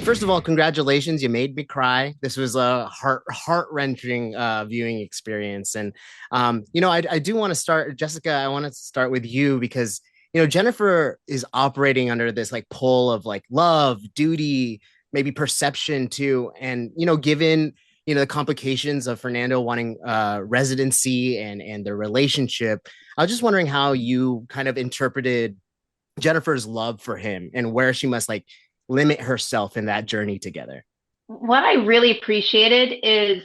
First of all, congratulations. You made me cry. This was a heart-wrenching viewing experience. And I do want to start, Jessica, I want to start with you because Jennifer is operating under this like pull of like love, duty, maybe perception too. And given the complications of Fernando wanting residency and their relationship, I was just wondering how you kind of interpreted Jennifer's love for him and where she must like limit herself in that journey together. What I really appreciated is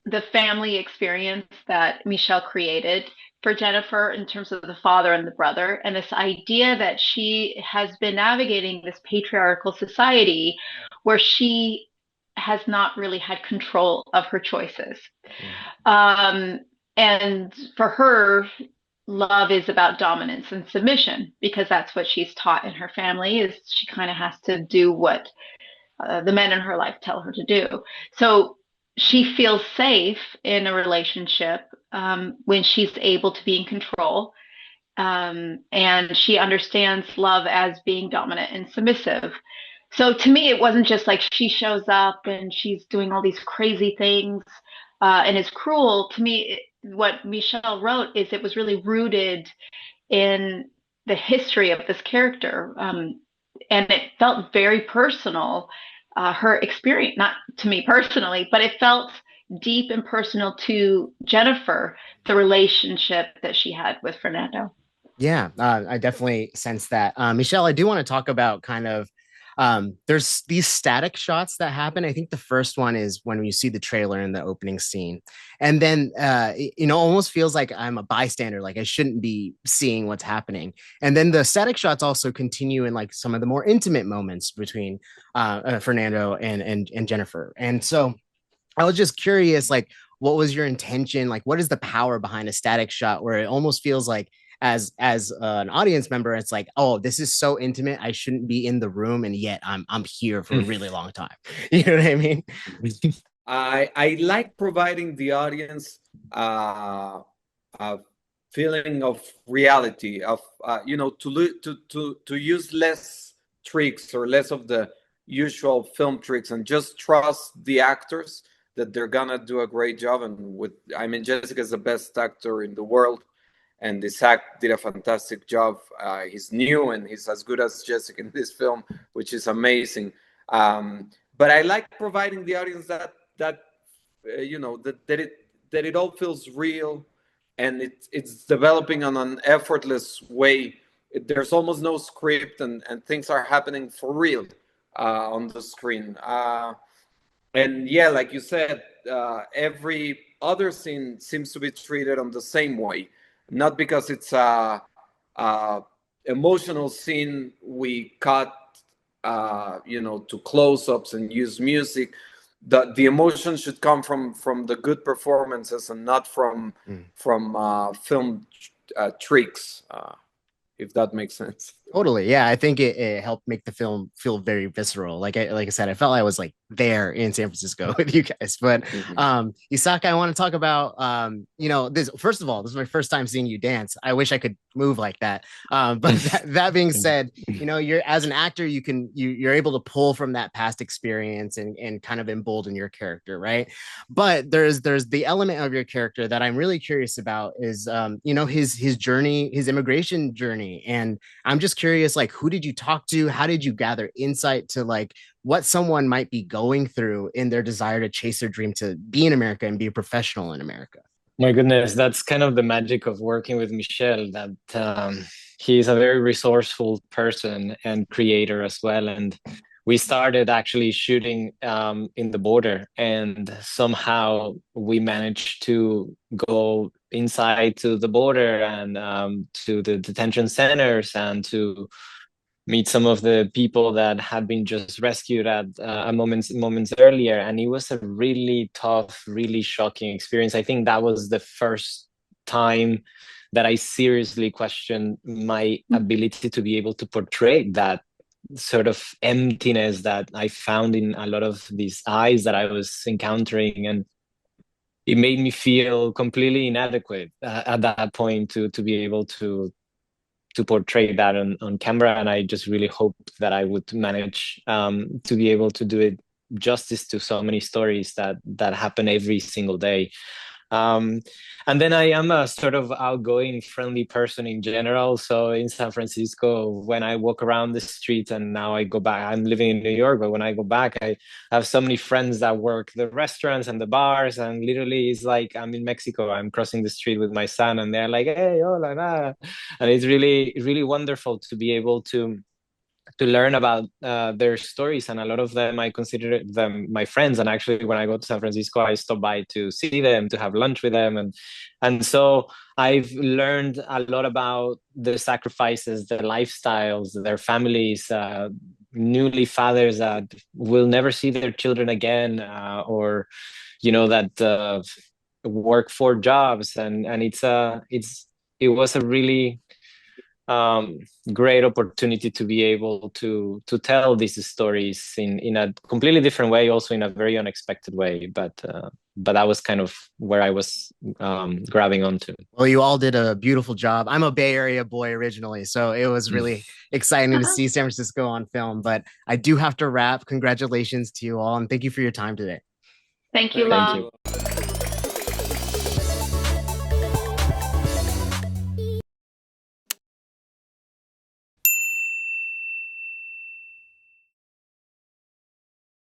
the family experience that Michelle created for Jennifer in terms of the father and the brother, and this idea that she has been navigating this patriarchal society where she has not really had control of her choices. Um, and for her, love is about dominance and submission because that's what she's taught in her family is she kind of has to do what the men in her life tell her to do. So she feels safe in a relationship when she's able to be in control. And she understands love as being dominant and submissive. So to me, it wasn't just like she shows up and she's doing all these crazy things and is cruel. To me, what Michelle wrote is it was really rooted in the history of this character. And it felt very personal, her experience, not to me personally, but it felt deep and personal to Jennifer, the relationship that she had with Fernando. Yeah, I definitely sense that. Michelle, I do want to talk about kind of there's these static shots that happen. I think the first one is when you see the trailer in the opening scene. And then, almost feels like I'm a bystander, like I shouldn't be seeing what's happening. And then the static shots also continue in like some of the more intimate moments between Fernando and Jennifer. And so I was just curious, like, what was your intention? Like, what is the power behind a static shot where it almost feels like as an audience member, it's like, oh, this is so intimate. I shouldn't be in the room, and yet I'm here for a really long time. You know what I mean? I like providing the audience a feeling of reality, of to use less tricks or less of the usual film tricks and just trust the actors that they're gonna do a great job. And Jessica's the best actor in the world, and this act did a fantastic job. He's new and he's as good as Jessica in this film, which is amazing. But I like providing the audience that it all feels real, and it's developing on an effortless way. There's almost no script, and things are happening for real on the screen. And yeah, like you said, every other scene seems to be treated on the same way. Not because it's a emotional scene we cut, to close-ups and use music. The emotion should come from the good performances and not from film tricks, if that makes sense. Totally. Yeah. I think it helped make the film feel very visceral. Like I said, I felt I was like there in San Francisco with you guys. But Isaac, I want to talk about this. First of all, this is my first time seeing you dance. I wish I could move like that. But that being said, you're as an actor, you're able to pull from that past experience and kind of embolden your character, right? But there's the element of your character that I'm really curious about is his journey, his immigration journey. And I'm just curious, like, who did you talk to? How did you gather insight to like what someone might be going through in their desire to chase their dream to be in America and be a professional in America? My goodness, that's kind of the magic of working with Michel, that he's a very resourceful person and creator as well. And we started actually shooting in the border, and somehow we managed to go inside to the border and to the detention centers and to meet some of the people that had been just rescued at moments earlier. And it was a really tough, really shocking experience. I think that was the first time that I seriously questioned my ability to be able to portray that sort of emptiness that I found in a lot of these eyes that I was encountering. And it made me feel completely inadequate at that point to be able to to portray that on camera, and I just really hoped that I would manage to be able to do it justice to so many stories that happen every single day. And then I am a sort of outgoing, friendly person in general. So in San Francisco, when I walk around the streets, and now I go back, I'm living in New York, but when I go back, I have so many friends that work the restaurants and the bars. And literally, it's like I'm in Mexico, I'm crossing the street with my son, and they're like, hey, hola, nah. And it's really, really wonderful to be able to learn about their stories, and a lot of them I consider them my friends. And actually, when I go to San Francisco, I stop by to see them, to have lunch with them, and so I've learned a lot about the sacrifices, the lifestyles, their families, newly fathers that will never see their children again, or that work 4 jobs, and it was a really great opportunity to be able to tell these stories in a completely different way, also in a very unexpected way. But that was kind of where I was grabbing onto. Well, you all did a beautiful job. I'm a Bay Area boy originally, so it was really exciting to see San Francisco on film. But I do have to wrap. Congratulations to you all, and thank you for your time today. Thank you, Lon.